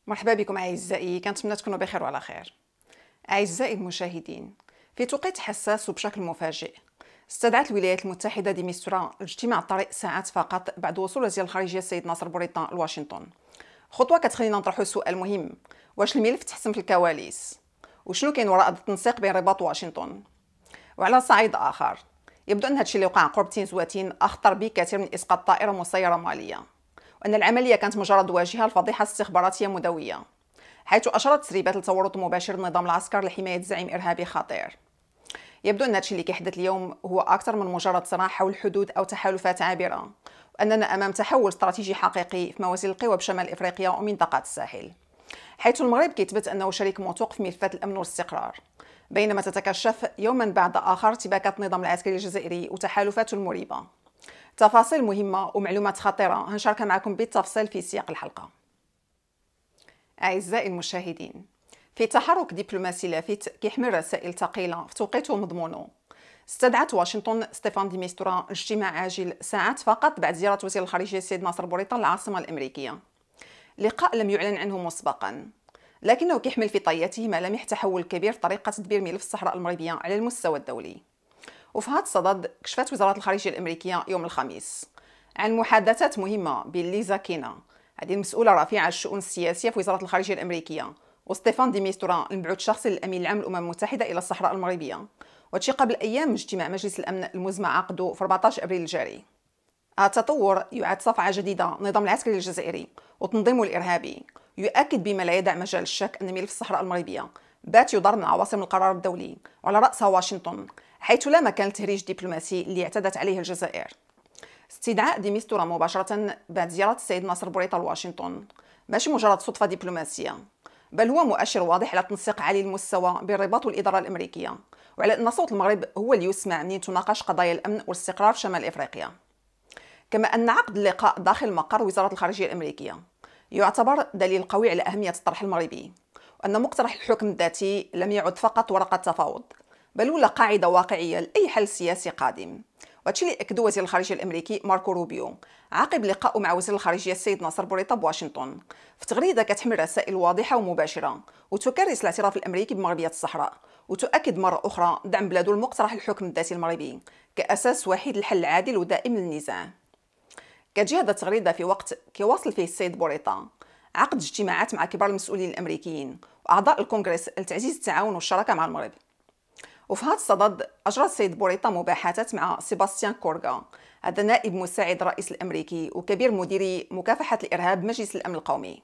مرحبا بكم أعزائي، كنتمنى تكونوا بخير وعلى خير. أعزائي المشاهدين، في توقيت حساس وبشكل مفاجئ استدعت الولايات المتحدة دي ميستورا لاجتماع الطريق ساعات فقط بعد وصول وزير الخارجية السيد ناصر بوريطة لواشنطن. خطوة كتخلينا نطرحوا سؤال مهم: واش الملف تحسم في الكواليس؟ وشنو كاين وراء التنسيق بين الرباط وواشنطن؟ وعلى صعيد آخر، يبدو أن هادشي اللي وقع قرب تين زواتين أخطر بكثير من إسقاط طائرة مسيرة مالية، وأن العملية كانت مجرد واجهة لفضيحة استخباراتية مدوية، حيث أشارت تسريبات لتورط مباشر النظام العسكري لحماية زعيم إرهابي خطير. يبدو أن هادشي اللي كيحدث اليوم هو أكثر من مجرد صراع حول الحدود أو تحالفات عابرة، وأننا أمام تحول استراتيجي حقيقي في موازين القوى بشمال إفريقيا ومنطقة الساحل، حيث المغرب كيثبت أنه شريك موثوق في ملفات الأمن والاستقرار، بينما تتكشف يوما بعد آخر ارتباكات النظام العسكري الجزائري وتحالفاته المريبة. تفاصيل مهمة ومعلومات خطيرة هنشاركها معكم بالتفصيل في سياق الحلقة. أعزائي المشاهدين، في تحرك دبلوماسي لافت كيحمل رسائل ثقيلة في توقيته ومضمونه، استدعت واشنطن ستيفان دي ميستورا اجتماع عاجل ساعات فقط بعد زيارة وزير الخارجية السيد ناصر بوريطة للعاصمة الأمريكية. لقاء لم يعلن عنه مسبقا، لكنه كيحمل في طياته ملامح تحول كبير في طريقة تدبير ملف الصحراء المغربية على المستوى الدولي. وفي هذا الصدد كشفت وزارة الخارجية الأمريكية يوم الخميس عن محادثات مهمة بين ليزا كينا، هذه المسؤولة الرفيعة عن الشؤون السياسية في وزارة الخارجية الأمريكية، وستيفان دي ميستورا المبعوث الشخصي للأمين العام للأمم المتحدة إلى الصحراء المغربية، وهادشي قبل أيام من اجتماع مجلس الأمن المزمع عقده في 14 أبريل الجاري. هذا التطور يعد صفعة جديدة النظام العسكري الجزائري وتنظيمه الإرهابي، يؤكد بما لا يدع مجال الشك أن ملف الصحراء المغربية بات يضر من عواصم القرار الدولي وعلى رأسها واشنطن، حيث لا مكان للتهريج الدبلوماسي اللي اعتادت عليه الجزائر. استدعاء دي ميستورا مباشرة بعد زيارة السيد ناصر بوريطة لواشنطن ماشي مجرد صدفة دبلوماسية، بل هو مؤشر واضح على تنسيق عالي المستوى بين الرباط والإدارة الأمريكية، وعلى أن صوت المغرب هو اللي يسمع منين تناقش قضايا الأمن والاستقرار في شمال إفريقيا. كما أن عقد اللقاء داخل مقر وزارة الخارجية الأمريكية يعتبر دليل قوي على أهمية الطرح المغربي، وأن مقترح الحكم الذاتي لم يعد فقط ورقة تفاوض، بل ولا قاعدة واقعية لأي حل سياسي قادم. وهادشي اللي أكدو وزير الخارجية الأمريكي ماركو روبيو عقب لقائه مع وزير الخارجية السيد ناصر بوريطة بواشنطن، في تغريدة كتحمل رسائل واضحة ومباشرة وتكرس الاعتراف الأمريكي بمغربية الصحراء، وتؤكد مرة أخرى دعم بلاده المقترح الحكم الذاتي المغربي كأساس وحيد للحل العادل ودائم للنزاع. كتجي هذا التغريدة في وقت كيواصل فيه السيد بوريطة عقد اجتماعات مع كبار المسؤولين الأمريكيين وأعضاء الكونغرس لتعزيز التعاون والشراكة مع المغرب. وفي هذا الصدد أجرى السيد بوريطة مباحثات مع سيباستيان كورغا، هذا نائب مساعد الرئيس الأمريكي وكبير مديري مكافحة الإرهاب بمجلس الأمن القومي.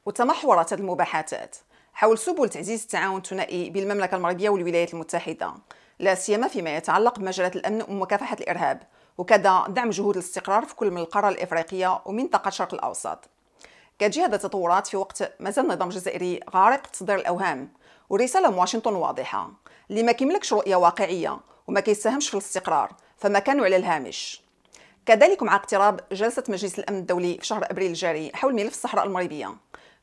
وتمحورت هذه المباحثات حول سبل تعزيز التعاون الثنائي بين المملكة المغربية والولايات المتحدة، لا سيما فيما يتعلق بمجالات الأمن ومكافحة الإرهاب، وكذا دعم جهود الاستقرار في كل من القارة الإفريقية ومنطقة الشرق الأوسط. كتجي هذه التطورات في وقت مازال النظام الجزائري غارق في تصدير الأوهام، ورسالة من واشنطن واضحة: اللي ما كيملكش رؤية واقعية وما كيساهمش في الاستقرار فمكانه على الهامش. كذلك مع اقتراب جلسة مجلس الأمن الدولي في شهر أبريل الجاري حول ملف الصحراء المغربية،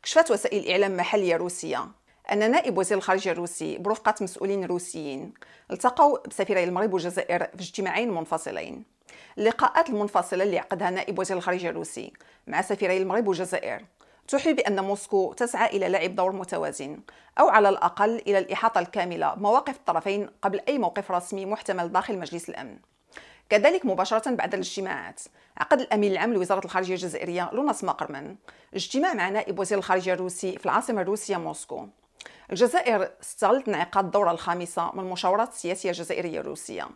كشفت وسائل إعلام محلية روسية أن نائب وزير الخارجية الروسي برفقة مسؤولين روسيين التقوا بسفيري المغرب والجزائر في اجتماعين منفصلين. اللقاءات المنفصلة اللي عقدها نائب وزير الخارجية الروسي مع سفيري المغرب والجزائر توحي بأن موسكو تسعى إلى لعب دور متوازن، أو على الأقل إلى الإحاطة الكاملة بمواقف الطرفين قبل أي موقف رسمي محتمل داخل مجلس الأمن. كذلك مباشرة بعد الاجتماعات عقد الأمين العام لوزارة الخارجية الجزائرية لوناس ماقرمان اجتماع مع نائب وزير الخارجية الروسي في العاصمة الروسية موسكو. الجزائر استغلت انعقاد الدورة الخامسة من المشاورات السياسية الجزائرية الروسية،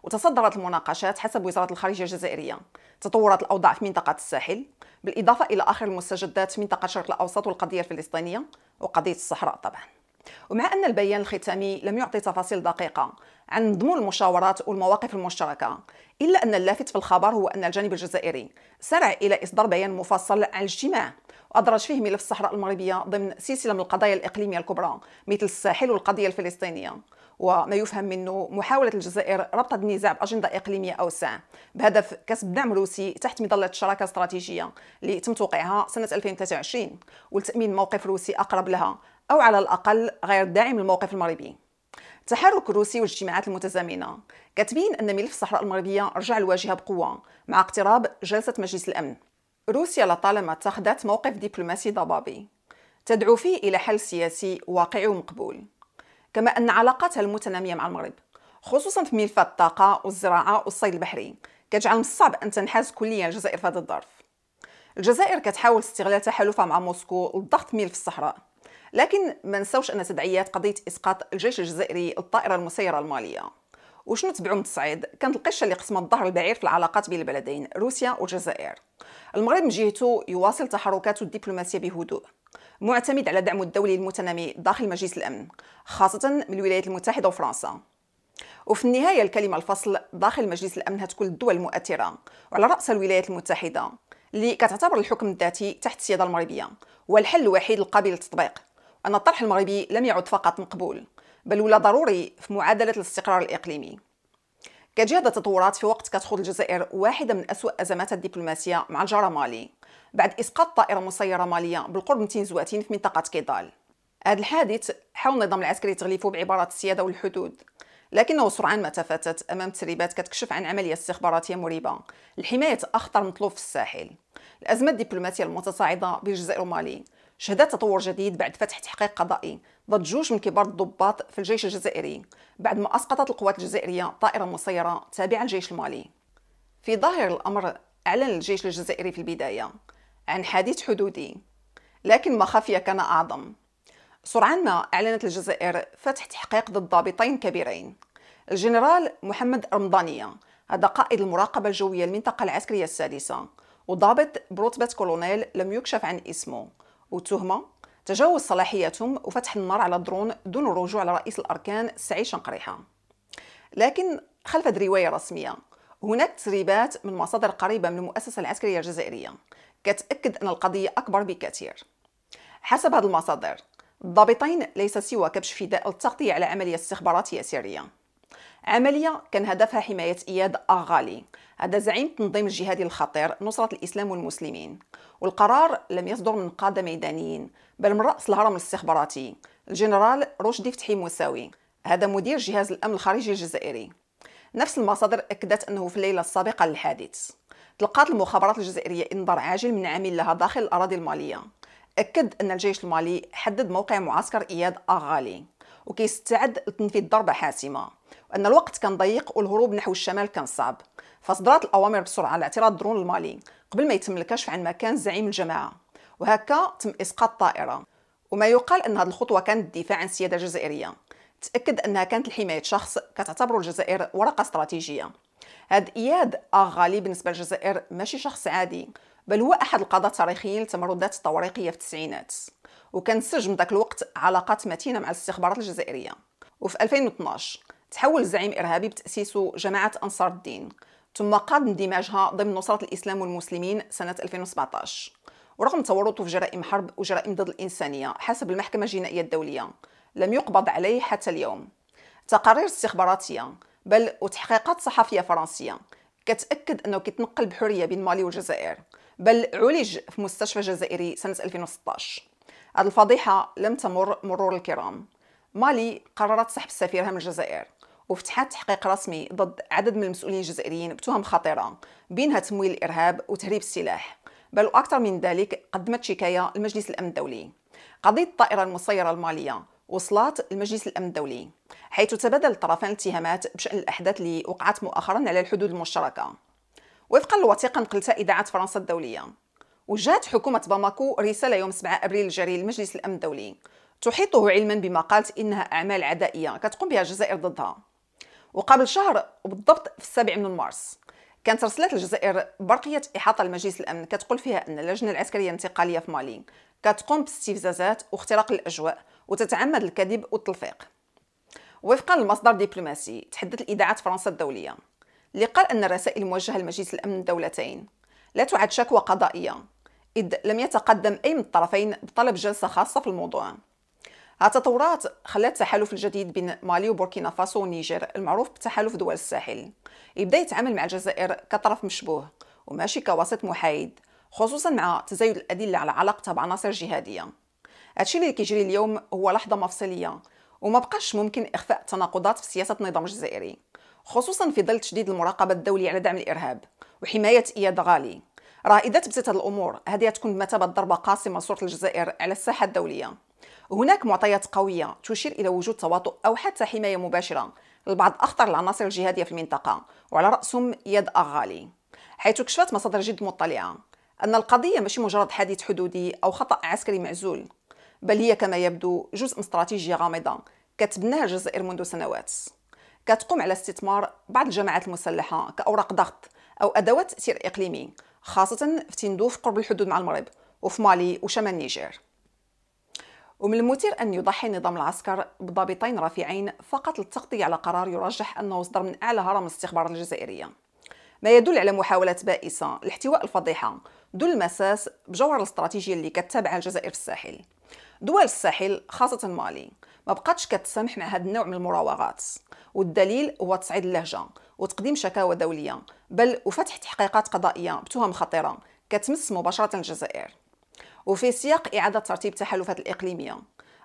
وتصدرت المناقشات حسب وزارة الخارجية الجزائرية تطورات الأوضاع في منطقة الساحل، بالإضافة إلى آخر المستجدات في منطقة الشرق الأوسط والقضية الفلسطينية وقضية الصحراء طبعا. ومع أن البيان الختامي لم يعطي تفاصيل دقيقة عن مضمون المشاورات والمواقف المشتركة، إلا أن اللافت في الخبر هو أن الجانب الجزائري سارع إلى إصدار بيان مفصل عن الاجتماع، وأدرج فيه ملف الصحراء المغربية ضمن سلسلة من القضايا الإقليمية الكبرى مثل الساحل والقضية الفلسطينية، وما يفهم منه محاولة الجزائر ربط النزاع بأجندة إقليمية أوسع بهدف كسب دعم روسي تحت مظلة الشراكة الاستراتيجية اللي تم توقيعها سنة 2023، ولتأمين موقف روسي أقرب لها أو على الأقل غير داعم للموقف المغربي. التحرك الروسي والاجتماعات المتزامنة كتبين أن ملف الصحراء المغربية رجع الواجهة بقوة مع اقتراب جلسة مجلس الأمن. روسيا لطالما اتخذت موقف دبلوماسي ضبابي، تدعو فيه إلى حل سياسي واقعي ومقبول، كما أن علاقاتها المتنامية مع المغرب خصوصا في ملفات الطاقة والزراعة والصيد البحري كتجعل من الصعب أن تنحاز كليا الجزائر في هذا الظرف. الجزائر كتحاول استغلال تحالفها مع موسكو للضغط ملف الصحراء، لكن ما نساوش أن تداعيات قضية إسقاط الجيش الجزائري الطائرة المسيرة المالية وشنو تبعوا من التصعيد كانت القشة اللي قسمت الظهر البعير في العلاقات بين البلدين روسيا والجزائر. المغرب من جهته يواصل تحركاته الدبلوماسية بهدوء، معتمد على دعمه الدولي المتنامي داخل مجلس الأمن خاصة من الولايات المتحدة وفرنسا. وفي النهاية الكلمة الفصل داخل مجلس الأمن هتكون الدول المؤثرة، وعلى رأس الولايات المتحدة اللي كتعتبر الحكم الذاتي تحت السيادة المغربية والحل الوحيد القابل للتطبيق، أن الطرح المغربي لم يعد فقط مقبول بل ولا ضروري في معادلة الاستقرار الإقليمي. كتجي هذه التطورات في وقت كتخوض الجزائر واحدة من أسوأ أزماتها الدبلوماسية مع الجارة مالي بعد إسقاط طائرة مسيرة مالية بالقرب من تنزواتين في منطقة كيدال. هذا الحادث حاول النظام العسكري تغليفه بعبارات السيادة والحدود، لكنه سرعان ما تفتت أمام تسريبات كتكشف عن عملية استخباراتية مريبة لحماية أخطر مطلوب في الساحل. الأزمة الدبلوماسية المتصاعدة بين الجزائر ومالي شهدت تطور جديد بعد فتح تحقيق قضائي ضد جوج من كبار الضباط في الجيش الجزائري بعد ما أسقطت القوات الجزائرية طائرة مسيرة تابعة للجيش المالي. في ظاهر الأمر أعلن الجيش الجزائري في البداية عن حادث حدودي، لكن ما خفي كان أعظم. سرعان ما أعلنت الجزائر فتح تحقيق ضد ضابطين كبيرين، الجنرال محمد رمضانية هذا قائد المراقبة الجوية المنطقة العسكرية السادسة، وضابط برتبة كولونيل لم يكشف عن اسمه، وتهمة تجاوز صلاحياتهم وفتح النار على الدرون دون الرجوع على رئيس الأركان سعيد شنقريحة. لكن خلف هذه الرواية الرسمية هناك تسريبات من مصادر قريبة من المؤسسة العسكرية الجزائرية كتأكد أن القضية أكبر بكثير. حسب هذه المصادر الضابطين ليس سوى كبش فداء التغطية على عملية استخباراتية سرية، عملية كان هدفها حماية إياد أغالي هذا زعيم التنظيم الجهادي الخطير نصرة الإسلام والمسلمين، والقرار لم يصدر من قادة ميدانيين بل من رأس الهرم الاستخباراتي الجنرال رشدي فتحي موساوي هذا مدير جهاز الأمن الخارجي الجزائري. نفس المصادر أكدت أنه في الليلة السابقة للحادث تلقات المخابرات الجزائرية إنذار عاجل من عامل لها داخل الأراضي المالية أكد أن الجيش المالي حدد موقع معسكر إياد أغالي وكيستعد لتنفيذ ضربة حاسمة، وأن الوقت كان ضيق والهروب نحو الشمال كان صعب، فصدرت الأوامر بسرعة لاعتراض الدرون المالي قبل ما يتم الكشف عن مكان زعيم الجماعة، وهكا تم إسقاط الطائرة. وما يقال أن هذه الخطوة كانت الدفاع عن السيادة الجزائرية، تأكد أنها كانت لحماية شخص كتعتبره الجزائر ورقة استراتيجية. هاد إياد أغالي بالنسبة للجزائر ماشي شخص عادي بل هو أحد القادة التاريخيين للتمردات الطوارئية في التسعينات، وكان سجم ذاك الوقت علاقات متينة مع الاستخبارات الجزائرية. وفي 2012 تحول الزعيم إرهابي بتأسيسه جماعة أنصار الدين، ثم قاد اندماجها ضمن نصرة الإسلام والمسلمين سنة 2017. ورغم تورطه في جرائم حرب وجرائم ضد الإنسانية حسب المحكمة الجنائية الدولية لم يقبض عليه حتى اليوم. تقارير استخباراتية بل وتحقيقات صحفية فرنسية كتأكد أنه كيتنقل بحرية بين مالي والجزائر، بل عولج في مستشفى جزائري سنة 2016. هذه الفضيحة لم تمر مرور الكرام. مالي قررت سحب سفيرها من الجزائر وفتحت تحقيق رسمي ضد عدد من المسؤولين الجزائريين بتهم خطيرة بينها تمويل الإرهاب وتهريب السلاح، بل وأكثر من ذلك قدمت شكاية لمجلس الأمن الدولي. قضية الطائرة المسيرة المالية وصلت لمجلس الأمن الدولي حيث تبادل الطرفان الاتهامات بشأن الأحداث اللي وقعت مؤخرا على الحدود المشتركة. وفقا للوثيقة نقلتها إذاعة فرنسا الدولية، وجهت حكومة باماكو رسالة يوم 7 أبريل الجاري لمجلس الأمن الدولي تحيطه علما بما قالت إنها أعمال عدائية كتقوم بها الجزائر ضدها. وقبل شهر وبالضبط في 7 من مارس كانت رسلت الجزائر برقية إحاطة لمجلس الأمن كتقول فيها أن اللجنة العسكرية الانتقالية في مالي كتقوم باستفزازات واختراق الأجواء وتتعمد الكذب والتلفيق. وفقا لمصدر دبلوماسي تحدث الإذاعة فرنسا الدولية اللي قال أن الرسائل الموجهة لمجلس الأمن الدولتين لا تعد شكوى قضائية إذ لم يتقدم أي من الطرفين بطلب جلسة خاصة في الموضوع. هالتطورات خلت التحالف الجديد بين مالي وبوركينا فاسو والنيجر المعروف بتحالف دول الساحل يبدأ يتعامل مع الجزائر كطرف مشبوه وماشي كوسط محايد، خصوصا مع تزايد الأدلة على علاقتها بعناصر جهادية. هادشي اللي كيجري اليوم هو لحظة مفصلية وما بقاش ممكن إخفاء التناقضات في سياسة النظام الجزائري، خصوصا في ظل تشديد المراقبة الدولية على دعم الإرهاب وحماية إياد غالي. راه اذا تبتت هذه الامور هذه تكون بمثابه ضربه قاسمه لصوره الجزائر على الساحه الدوليه. هناك معطيات قويه تشير الى وجود تواطؤ او حتى حمايه مباشره لبعض اخطر العناصر الجهاديه في المنطقه، وعلى راسهم يد اغالي، حيث كشفت مصادر جد مطلعه ان القضيه ماشي مجرد حديث حدودي او خطا عسكري معزول، بل هي كما يبدو جزء من استراتيجيه غامضه كتبناها الجزائر منذ سنوات، كتقوم على استثمار بعض الجماعات المسلحه كاوراق ضغط او ادوات تاثير اقليمي، خاصه في تندوف قرب الحدود مع المغرب وفي مالي وشمال النيجر. ومن المثير أن يضحي نظام العسكر بضابطين رفيعين فقط للتغطية على قرار يرجح أنه صدر من أعلى هرم الاستخبارات الجزائرية، ما يدل على محاولات بائسة لاحتواء الفضيحة دون المساس بجوهر الاستراتيجية اللي كتتبعها الجزائر في الساحل. دول الساحل خاصة مالي ما بقاتش كتسمح مع هذا النوع من المراوغات، والدليل هو تصعيد اللهجة وتقديم شكاوى دولية، بل وفتح تحقيقات قضائية بتهم خطيرة كتمس مباشرة الجزائر. وفي سياق إعادة ترتيب التحالفات الإقليمية،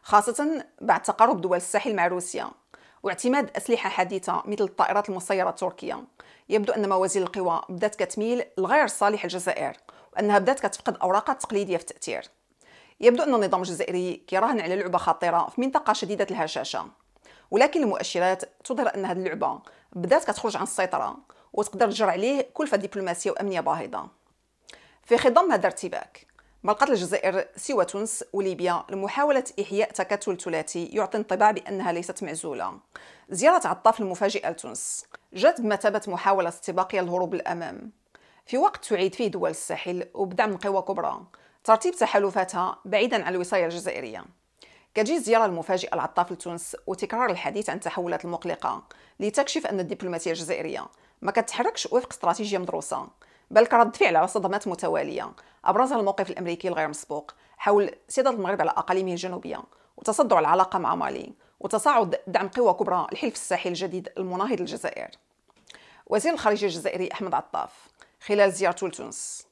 خاصة بعد تقارب دول الساحل مع روسيا واعتماد أسلحة حديثة مثل الطائرات المسيرة التركية، يبدو أن موازين القوى بدأت كتميل لغير صالح الجزائر، وأنها بدأت كتفقد أوراقها التقليدية في التأثير. يبدو أن النظام الجزائري كيراهن على لعبة خطيرة في منطقة شديدة الهشاشة، ولكن المؤشرات تظهر أن هذه اللعبة بدأت كتخرج عن السيطرة وتقدر تجر عليه كلفة دبلوماسية وأمنية باهظة. في خضم هذا الارتباك ما لقات الجزائر سوى تونس وليبيا لمحاولة إحياء تكتل ثلاثي يعطي انطباع بأنها ليست معزولة. زيارة عطاف المفاجئة لتونس جاءت بمثابة محاولة استباقية للهروب للأمام، في وقت تعيد فيه دول الساحل وبدعم من قوى كبرى ترتيب تحالفاتها بعيدا عن الوصاية الجزائرية. كتجي الزيارة المفاجئة لعطاف لتونس وتكرار الحديث عن التحولات المقلقة لتكشف أن الدبلوماسية الجزائرية ما كتحركش وفق استراتيجية مدروسة، بل كرد فعل على صدمات متوالية أبرزها الموقف الأمريكي الغير مسبوق حول سيادة المغرب على أقاليمه الجنوبية وتصدع العلاقة مع مالي وتصاعد دعم قوى كبرى لحلف الساحل الجديد المناهض للجزائر. وزير الخارجية الجزائري أحمد عطاف خلال زيارته لتونس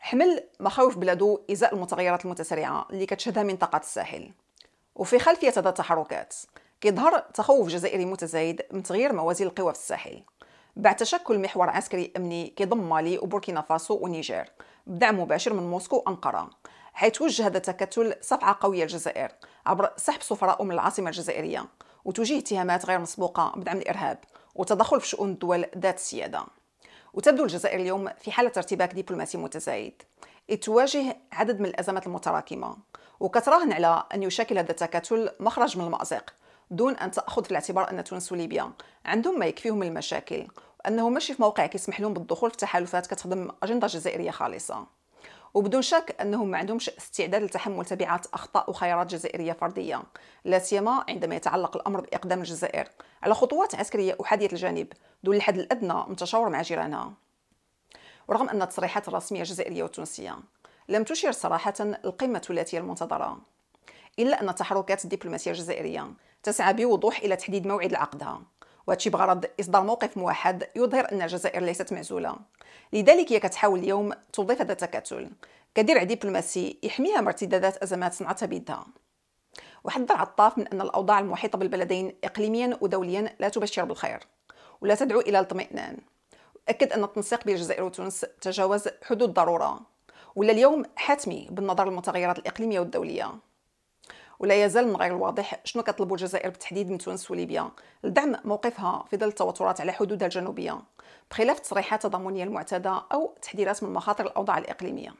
حمل مخاوف بلاده إزاء المتغيرات المتسارعة اللي كتشهدها منطقة الساحل، وفي خلفية هذه التحركات كيظهر تخوف جزائري متزايد من تغيير موازين القوى في الساحل بعد تشكل محور عسكري أمني كيضم مالي وبوركينا فاسو ونيجر بدعم مباشر من موسكو وأنقرة، حيث وجه هذا التكتل صفعة قوية للجزائر عبر سحب سفراء من العاصمة الجزائرية وتوجيه اتهامات غير مسبوقة بدعم الإرهاب وتدخل في شؤون الدول ذات السيادة. وتبدو الجزائر اليوم في حالة ارتباك دبلوماسي متزايد، إذ تواجه عدد من الأزمات المتراكمة وكتراهن على أن يشكل هذا التكتل مخرج من المأزق، دون أن تأخذ في الاعتبار أن تونس وليبيا عندهم ما يكفيهم من المشاكل، وأنه ماشي في موقع كيسمح لهم بالدخول في تحالفات كتخدم أجندة جزائرية خالصة، وبدون شك أنهم ما عندهمش استعداد لتحمل تبعات أخطاء وخيارات جزائرية فردية، لا سيما عندما يتعلق الأمر بإقدام الجزائر على خطوات عسكرية أحادية الجانب دون الحد الأدنى من تشاور مع جيرانها. ورغم أن التصريحات الرسمية الجزائرية والتونسية لم تشير صراحة القمة الثلاثية المنتظرة، إلا أن التحركات الدبلوماسية الجزائرية تسعى بوضوح إلى تحديد موعد لعقدها، وهذا بغرض إصدار موقف موحد يظهر أن الجزائر ليست معزولة. لذلك هي كتحاول اليوم توظيف هذا التكتل كدرع دبلوماسي يحميها من ارتدادات أزمات صنعتها بيدها. وحذر عطاف من أن الأوضاع المحيطة بالبلدين إقليميا ودوليا لا تبشر بالخير ولا تدعو إلى الاطمئنان، أكد أن التنسيق بين الجزائر وتونس تجاوز حدود الضرورة ولا اليوم حتمي بالنظر للمتغيرات الإقليمية والدولية. ولا يزال من غير الواضح شنو كتطلب الجزائر بالتحديد من تونس وليبيا لدعم موقفها في ظل التوترات على حدودها الجنوبية، بخلاف التصريحات التضامنية المعتادة أو تحذيرات من مخاطر الأوضاع الإقليمية.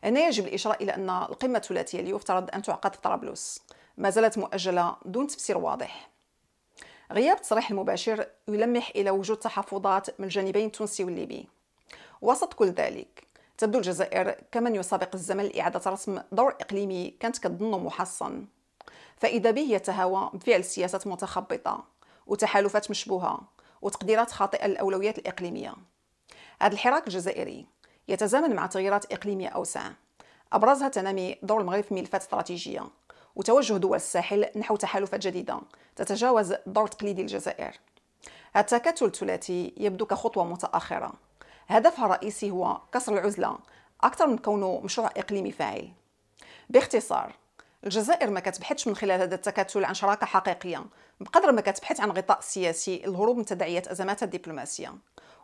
هنا يجب الإشارة إلى أن القمة الثلاثية اللي يفترض أن تعقد في طرابلس ما زالت مؤجلة دون تفسير واضح. غياب التصريح المباشر يلمح إلى وجود تحفظات من الجانبين التونسي والليبي. وسط كل ذلك تبدو الجزائر كمن يسابق الزمن لإعادة رسم دور إقليمي كانت كتظنه محصن، فإذا به يتهاوى بفعل سياسات متخبطة وتحالفات مشبوهة وتقديرات خاطئة للأولويات الإقليمية. هذا الحراك الجزائري يتزامن مع تغييرات إقليمية أوسع أبرزها تنامي دور المغرب في ملفات استراتيجية وتوجه دول الساحل نحو تحالفات جديدة تتجاوز الدور التقليدي للجزائر. هذا التكتل الثلاثي يبدو كخطوة متأخرة هدفها الرئيسي هو كسر العزلة أكثر من كونه مشروع إقليمي فاعل. باختصار، الجزائر ما كتبحثش من خلال هذا التكتل عن شراكة حقيقية بقدر ما كتبحث عن غطاء سياسي للهروب من تداعيات أزماتها الدبلوماسية،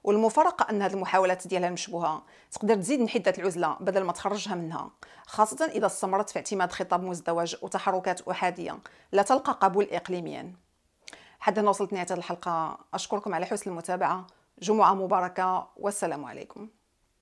والمفارقه ان هذه المحاولات ديالها المشبوهه تقدر تزيد من حده العزله بدل ما تخرجها منها، خاصه اذا استمرت في اعتماد خطاب مزدوج وتحركات احاديه لا تلقى قبول اقليميا. حتى هنا وصلت نهايه هذه الحلقه، اشكركم على حسن المتابعه، جمعه مباركه والسلام عليكم.